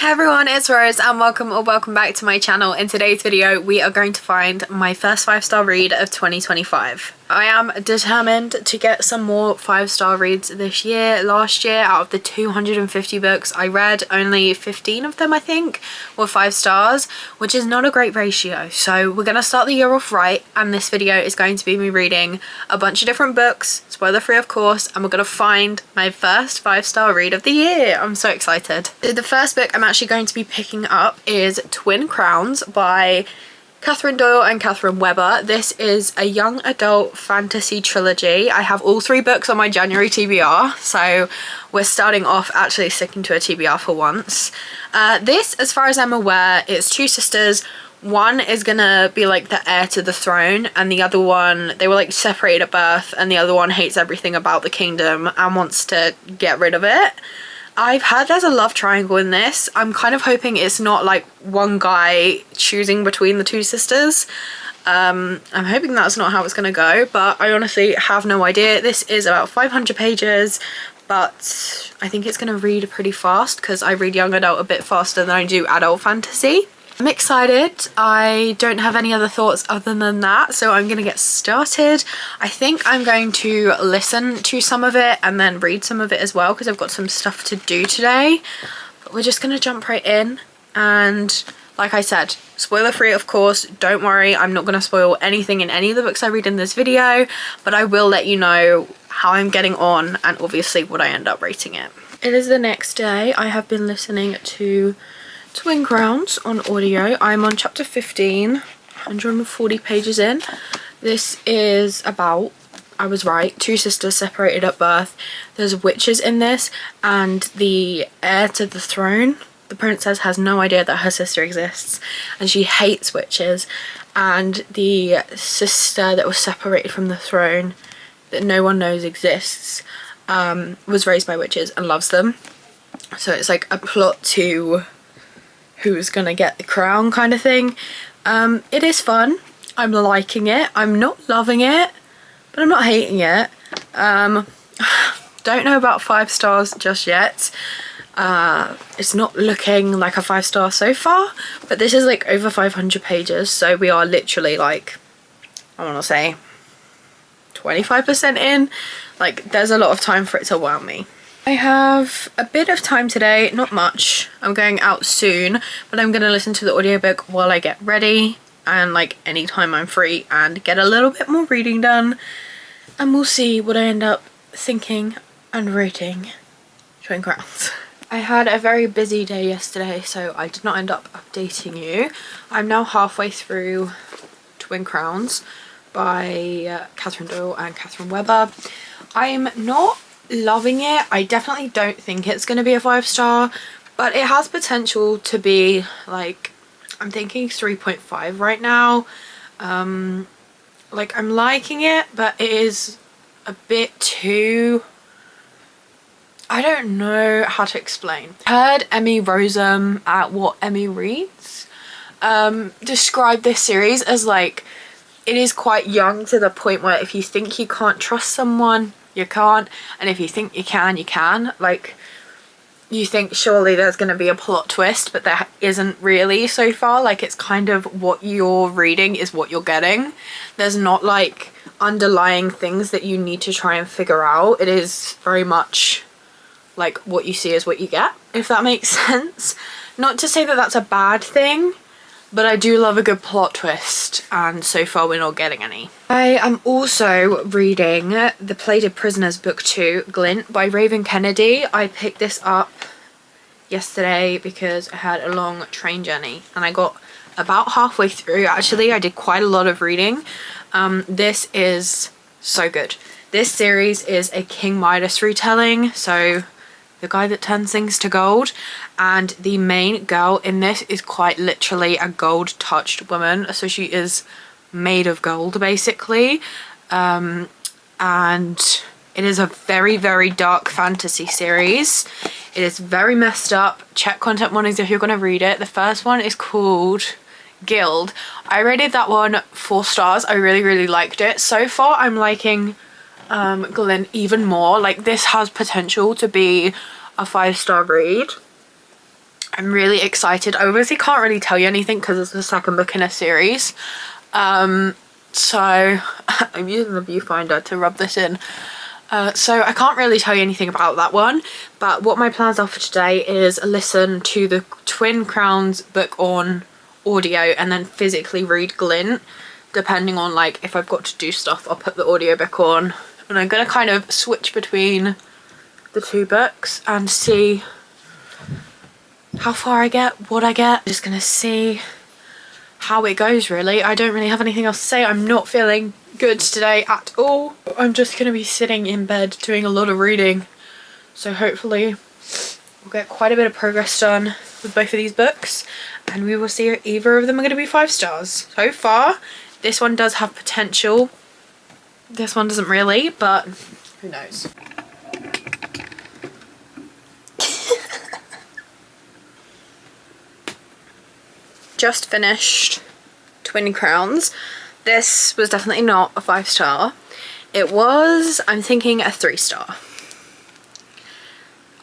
Hey everyone, it's Rose and welcome back to my channel. In today's video we are going to find my first 5-star read of 2025. I am determined to get some more 5-star reads this year. Last year, out of the 250 books I read, only 15 of them I think were 5 stars, which is not a great ratio. So we're gonna start the year off right, and this video is going to be me reading a bunch of different books, spoiler free of course, and we're gonna find my first 5-star read of the year. I'm so excited. The first book I'm actually going to be picking up is Twin Crowns by Catherine Doyle and Catherine Webber. This is a young adult fantasy trilogy. I have all 3 books on my January TBR, so we're starting off actually sticking to a TBR for once. This, as far as I'm aware, it's 2 sisters. One is gonna be like the heir to the throne, and the other one, they were like separated at birth, and the other one hates everything about the kingdom and wants to get rid of it. I've heard there's a love triangle in this. I'm kind of hoping it's not like one guy choosing between the 2 sisters. I'm hoping that's not how it's gonna go, but I honestly have no idea. This is about 500 pages, but I think it's gonna read pretty fast because I read young adult a bit faster than I do adult fantasy. I'm excited. I don't have any other thoughts other than that, so I'm gonna get started. I think I'm going to listen to some of it and then read some of it as well because I've got some stuff to do today. But we're just gonna jump right in, and like I said, spoiler free of course. Don't worry, I'm not gonna spoil anything in any of the books I read in this video, but I will let you know how I'm getting on and obviously what I end up rating it. It is the next day. I have been listening to Twin Crowns on audio. I'm on chapter 15, 140 pages in. This is about, I was right, 2 sisters separated at birth. There's witches in this, and the heir to the throne, the princess, has no idea that her sister exists, and she hates witches. And the sister that was separated from the throne, that no one knows exists, was raised by witches and loves them. So it's like a plot to who's gonna get the crown kind of thing. It is fun. I'm liking it. I'm not loving it, but I'm not hating it. Don't know about 5 stars just yet. It's not looking like a 5-star so far, but this is like over 500 pages, so we are literally like, I want to say 25% in. Like, there's a lot of time for it to wow me. I have a bit of time today, not much. I'm going out soon, but I'm going to listen to the audiobook while I get ready and like anytime I'm free and get a little bit more reading done, and we'll see what I end up thinking and rating Twin Crowns. I had a very busy day yesterday, so I did not end up updating you. I'm now halfway through Twin Crowns by Catherine Doyle and Catherine Webber. I'm not loving it. I definitely don't think it's going to be a 5-star, but it has potential to be, like, I'm thinking 3.5 right now. Like, I'm liking it, but it is a bit too, I don't know how to explain. I heard Emmy Rossum at What Emmy Reads describe this series as like, it is quite young to the point where if you think you can't trust someone, you can't, and if you think you can, you can. Like, you think surely there's going to be a plot twist, but there isn't really so far. Like, it's kind of what you're reading is what you're getting. There's not like underlying things that you need to try and figure out. It is very much like what you see is what you get, if that makes sense. Not to say that that's a bad thing, but I do love a good plot twist, and so far we're not getting any. I am also reading The Plated Prisoners Book 2, Glint by Raven Kennedy. I picked this up yesterday because I had a long train journey, and I got about halfway through. Actually, I did quite a lot of reading. This is so good. This series is a King Midas retelling, so the guy that turns things to gold, and the main girl in this is quite literally a gold touched woman, so she is made of gold basically. And it is a very, very dark fantasy series. It is very messed up. Check content warnings if you're going to read it. The first one is called Guild. I rated that one 4 stars. I really, really liked it. So far I'm liking Glint even more. Like, this has potential to be a 5-star read. I'm really excited. I obviously can't really tell you anything because it's the second book in a series. So I'm using the viewfinder to rub this in. So I can't really tell you anything about that one, but what my plans are for today is listen to the Twin Crowns book on audio and then physically read Glint. Depending on like if I've got to do stuff, I'll put the audiobook on, and I'm gonna kind of switch between the two books and see how far I get, what I get. I'm just gonna see how it goes really. I don't really have anything else to say. I'm not feeling good today at all. I'm just gonna be sitting in bed doing a lot of reading, so hopefully we'll get quite a bit of progress done with both of these books, and we will see if either of them are going to be 5 stars. So far this one does have potential, this one doesn't really, but who knows. Just finished Twin Crowns. This was definitely not a 5 star. It was, I'm thinking, a 3 star.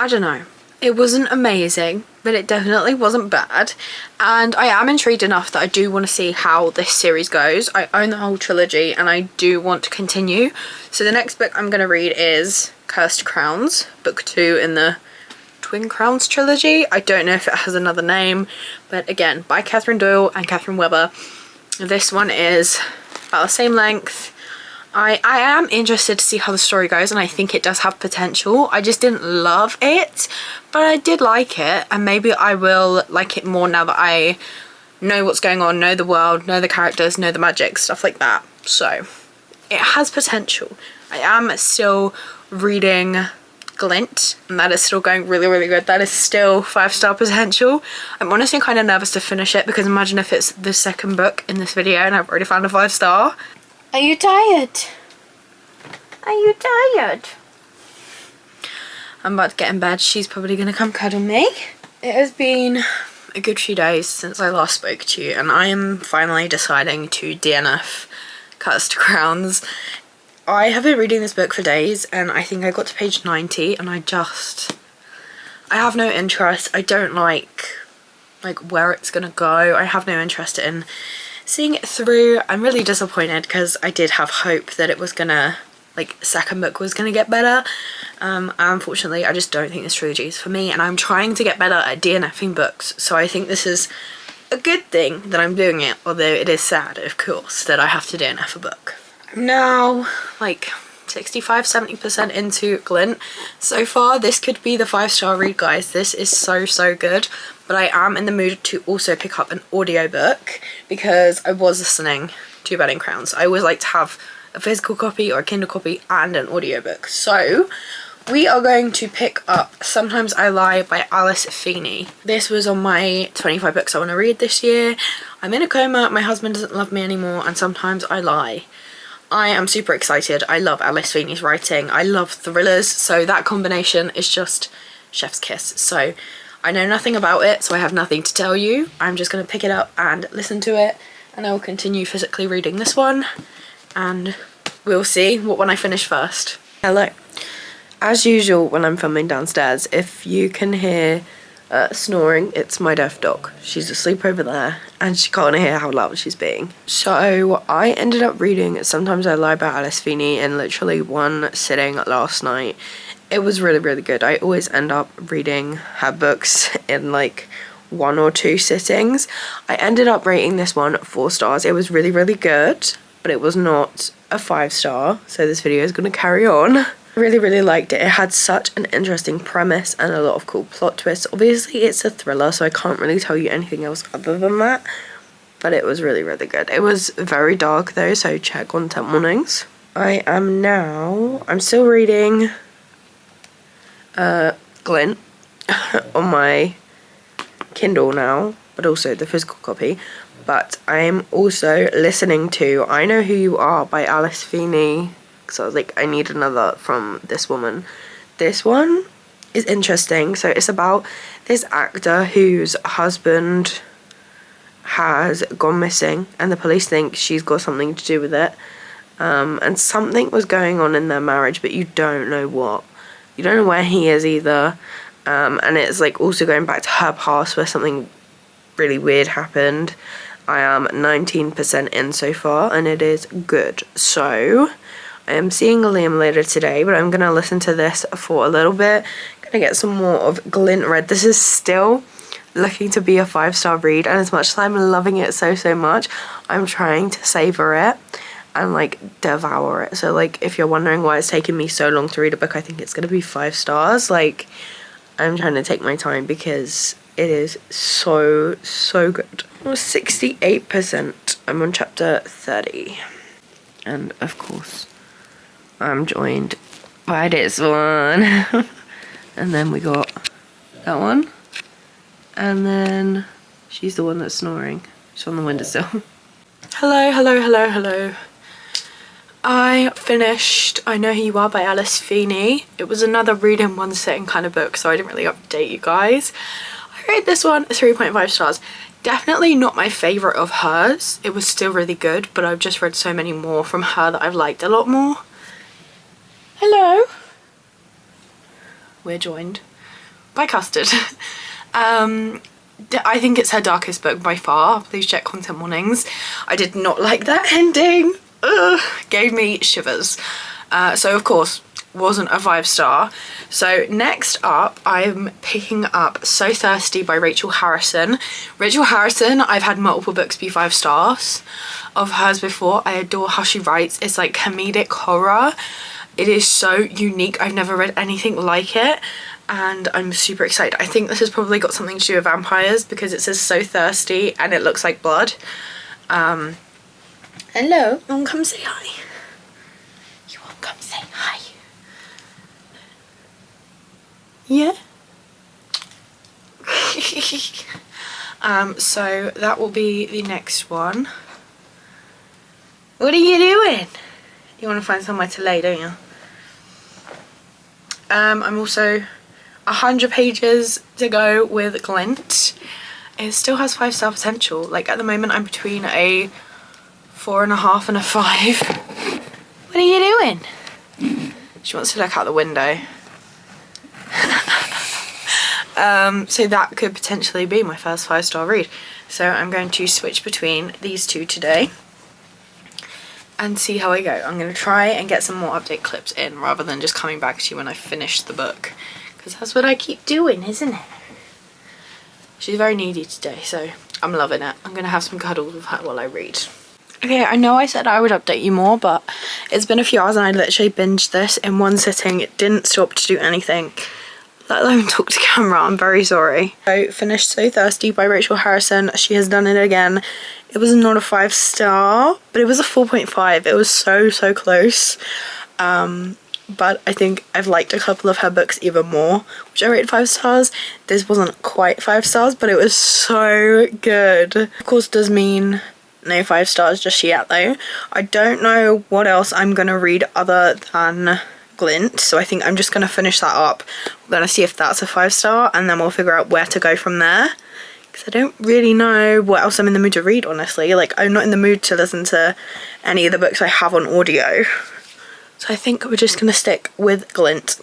I don't know. It wasn't amazing, but it definitely wasn't bad. And I am intrigued enough that I do want to see how this series goes. I own the whole trilogy and I do want to continue. So the next book I'm going to read is Cursed Crowns, book 2 in the Twin Crowns trilogy. I don't know if it has another name, but again, by Catherine Doyle and Catherine Webber. This one is about the same length. I am interested to see how the story goes, and I think it does have potential. I just didn't love it, but I did like it, and maybe I will like it more now that I know what's going on, know the world, know the characters, know the magic, stuff like that. So it has potential. I am still reading Glint, and that is still going really, really good. That is still 5 star potential. I'm honestly kind of nervous to finish it, because imagine if it's the second book in this video and I've already found a 5 star. Are you tired? Are you tired? I'm about to get in bed. She's probably gonna come cuddle me. It has been a good few days since I last spoke to you, and I am finally deciding to DNF Cursed Crowns. I have been reading this book for days, and I think I got to page 90, and I have no interest. I don't like where it's gonna go. I have no interest in seeing it through. I'm really disappointed because I did have hope that it was gonna, second book was gonna get better. Unfortunately, I just don't think this trilogy is for me, and I'm trying to get better at DNFing books, so I think this is a good thing that I'm doing it, although it is sad, of course, that I have to DNF a book. I'm now 65-70% into Glint. So far this could be the 5 star read, guys. This is so good, but I am in the mood to also pick up an audiobook because I was listening to Wedding Crowns. I always like to have a physical copy or a Kindle copy and an audiobook. So we are going to pick up Sometimes I Lie by Alice Feeney. This was on my 25 books I want to read this year. I'm in a coma, my husband doesn't love me anymore, and Sometimes I Lie. I am super excited. I love Alice Feeney's writing. I love thrillers, so that combination is just chef's kiss. So I know nothing about it, so I have nothing to tell you. I'm just going to pick it up and listen to it, and I will continue physically reading this one, and we'll see what one I finish first. Hello. As usual when I'm filming downstairs, if you can hear snoring, it's my deaf dog. She's asleep over there and she can't hear how loud she's being. So I ended up reading Sometimes I Lie by Alice Feeney in literally one sitting last night. It was really good. I always end up reading her books in 1 or 2 sittings. I ended up rating this one 4 stars. It was really good, but it was not a 5 star, so this video is going to carry on. Really liked it. It had such an interesting premise and a lot of cool plot twists. Obviously it's a thriller, so I can't really tell you anything else other than that, but it was really good. It was very dark though, so check Content Warnings. I'm still reading Glint on my Kindle now, but also the physical copy, but I'm also listening to I Know Who You Are by Alice Feeney. So I was like, I need another from this woman. This one is interesting. So it's about this actor whose husband has gone missing, and the police think she's got something to do with it. And something was going on in their marriage, but you don't know what. You don't know where he is either. and it's like also going back to her past where something really weird happened. I am 19% in so far, and it is good. So I am seeing Liam later today, but I'm gonna listen to this for a little bit. Gonna get some more of Glint read. This is still looking to be a 5-star read, and as much as I'm loving it so much, I'm trying to savor it and like devour it. So like if you're wondering why it's taken me so long to read a book, I think it's gonna be 5 stars. Like I'm trying to take my time because it is so good. 68%. I'm on chapter 30, and of course I'm joined by this one. And then we got that one, and then she's the one that's snoring. She's on the windowsill. Hello. I finished I Know Who You Are by Alice Feeney. It was another read in one sitting kind of book, so I didn't really update you guys. I rate this one 3.5 stars. Definitely not my favourite of hers. It was still really good, but I've just read so many more from her that I've liked a lot more. Hello. We're joined by Custard. I think it's her darkest book by far. Please check content warnings. I did not like that ending. Ugh, gave me shivers. So of course wasn't a 5-star. So next up I'm picking up So Thirsty by Rachel Harrison. Rachel Harrison, I've had multiple books be 5 stars of hers before. I adore how she writes. It's like comedic horror. It is so unique. I've never read anything like it, and I'm super excited. I think this has probably got something to do with vampires because it says so thirsty and it looks like blood. Hello. You wanna come say hi? You wanna come say hi? Yeah? So that will be the next one. What are you doing? You want to find somewhere to lay, don't you? I'm also 100 pages to go with Glint. It still has 5-star potential. Like at the moment I'm between a 4.5 and a 5. What are you doing? She wants to look out the window. So that could potentially be my first 5-star read. So I'm going to switch between these two today and see how I go. I'm going to try and get some more update clips in rather than just coming back to you when I finish the book, because that's what I keep doing, isn't it? She's very needy today, so I'm loving it. I'm going to have some cuddles with her while I read. Okay, I know I said I would update you more, but it's been a few hours and I literally binged this in one sitting. It didn't stop to do anything, let alone talk to camera. I'm very sorry. I finished So Thirsty by Rachel Harrison. She has done it again. It was not a 5-star, but it was a 4.5. It was so close. But I think I've liked a couple of her books even more, which I rated 5 stars. This wasn't quite 5 stars, but it was so good. Of course, does mean no 5 stars just yet though. I don't know what else I'm gonna read other than Glint, so I think I'm just gonna finish that up. We're gonna see if that's a 5-star, and then we'll figure out where to go from there. I don't really know what else I'm in the mood to read, honestly. Like, I'm not in the mood to listen to any of the books I have on audio. So I think we're just gonna stick with Glint.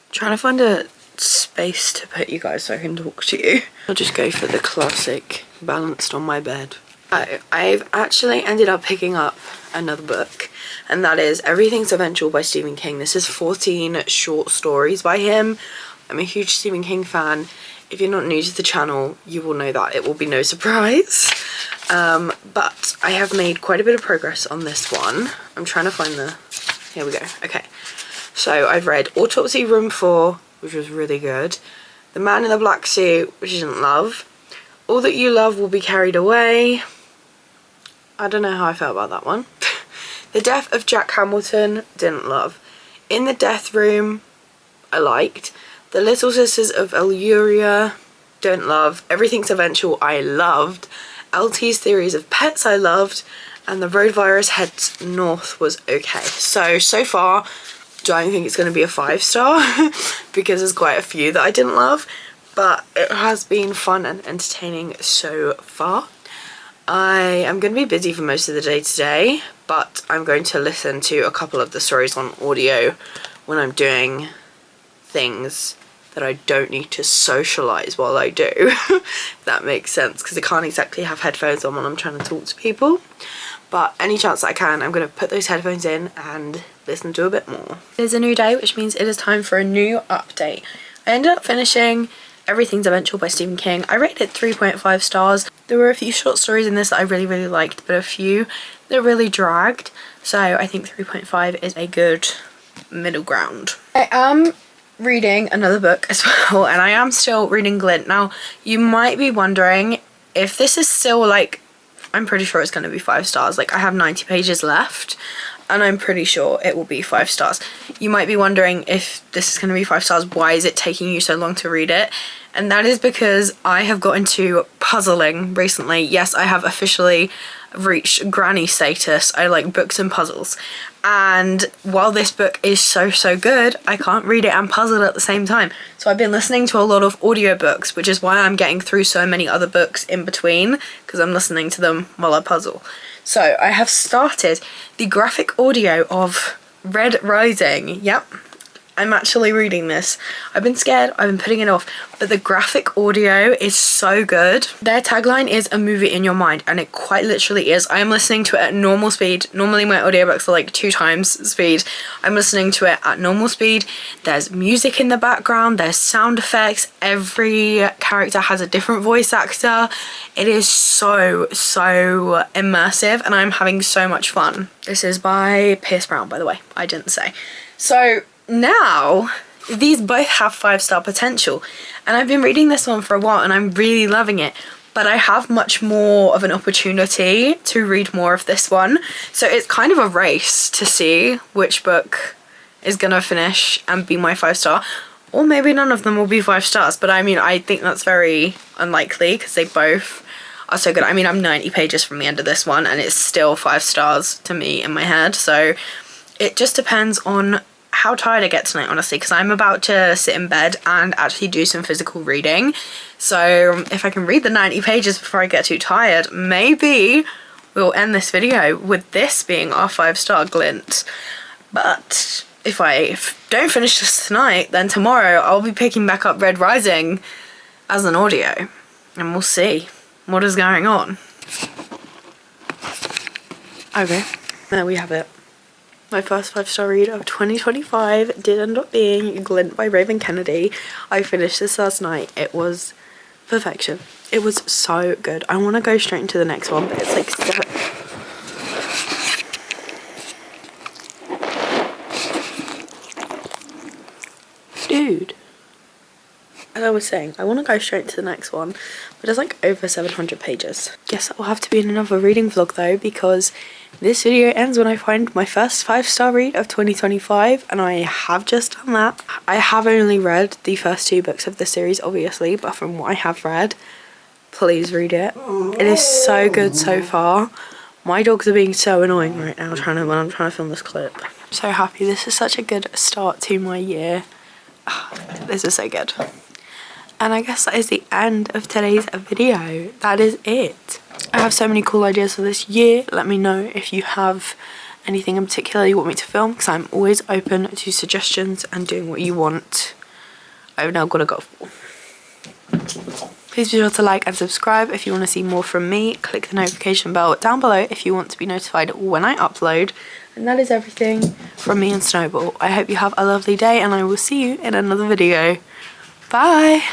Trying to find a space to put you guys so I can talk to you. I'll just go for the classic balanced on my bed. I've actually ended up picking up another book, and that is Everything's Eventual by Stephen King. This is 14 short stories by him. I'm a huge Stephen King fan. If you're not new to the channel, you will know that. It will be no surprise. But I have made quite a bit of progress on this one. I'm trying to find the... Here we go. Okay. So I've read Autopsy Room 4, which was really good. The Man in the Black Suit, which I didn't love. All That You Love Will Be Carried Away. I don't know how I felt about that one. The Death of Jack Hamilton, didn't love. In the Death Room, I liked. The Little Sisters of Illyria, don't love. Everything's Eventual, I loved. LT's Theories of Pets, I loved. And The Road Virus Heads North was okay. So far, don't think it's going to be a 5-star because there's quite a few that I didn't love. But it has been fun and entertaining so far. I am going to be busy for most of the day today, but I'm going to listen to a couple of the stories on audio when I'm doing things that I don't need to socialise while I do. If that makes sense, because I can't exactly have headphones on when I'm trying to talk to people. But any chance that I can, I'm going to put those headphones in and listen to a bit more. It is a new day, which means it is time for a new update. I ended up finishing Everything's Eventual by Stephen King. I rated it 3.5 stars. There were a few short stories in this that I really liked, but a few that really dragged. So I think 3.5 is a good middle ground. I am reading another book as well, and I am still reading Glint. Now, you might be wondering if this is still like, I'm pretty sure it's going to be 5 stars. Like, I have 90 pages left and I'm pretty sure it will be 5 stars. You might be wondering if this is going to be 5 stars, why is it taking you so long to read it? And that is because I have got into puzzling recently. Yes, I have officially reached granny status. I like books and puzzles. And while this book is so good, I can't read it and puzzle at the same time. So I've been listening to a lot of audiobooks, which is why I'm getting through so many other books in between, because I'm listening to them while I puzzle. So I have started the graphic audio of Red Rising. Yep, I'm actually reading this. I've been scared, I've been putting it off, but the graphic audio is so good. Their tagline is a movie in your mind, and it quite literally is. I am listening to it at normal speed. Normally my audiobooks are like 2 times speed. I'm listening to it at normal speed. There's music in the background, there's sound effects. Every character has a different voice actor. It is so immersive, and I'm having so much fun. This is by Pierce Brown, by the way, I didn't say. So now these both have 5-star potential, and I've been reading this one for a while and I'm really loving it, but I have much more of an opportunity to read more of this one. So it's kind of a race to see which book is gonna finish and be my 5-star, or maybe none of them will be 5 stars, but I mean, I think that's very unlikely because they both are so good. I mean, I'm 90 pages from the end of this one and it's still 5 stars to me in my head. So it just depends on how tired I get tonight, honestly, because I'm about to sit in bed and actually do some physical reading. So if I can read the 90 pages before I get too tired, maybe we'll end this video with this being our 5-star Glint. But if I don't finish this tonight, then tomorrow I'll be picking back up Red Rising as an audio, and we'll see what is going on. Okay, there we have it. My first 5-star read of 2025 did end up being Glint by Raven Kennedy. I finished this last night. It was perfection. It was so good. I want to go straight into the next one, but it's like dude. As I was saying, I want to go straight to the next one, but it's like over 700 pages. Guess that will have to be in another reading vlog though, because this video ends when I find my first 5-star read of 2025, and I have just done that. I have only read the first 2 books of the series, obviously, but from what I have read, please read it. It is so good so far. My dogs are being so annoying right now when I'm trying to film this clip. I'm so happy. This is such a good start to my year. This is so good. And I guess that is the end of today's video. That is it. I have so many cool ideas for this year. Let me know if you have anything in particular you want me to film, because I'm always open to suggestions and doing what you want. I've now got to go. Please be sure to like and subscribe if you want to see more from me. Click the notification bell down below if you want to be notified when I upload. And that is everything from me and Snowball. I hope you have a lovely day, and I will see you in another video. Bye!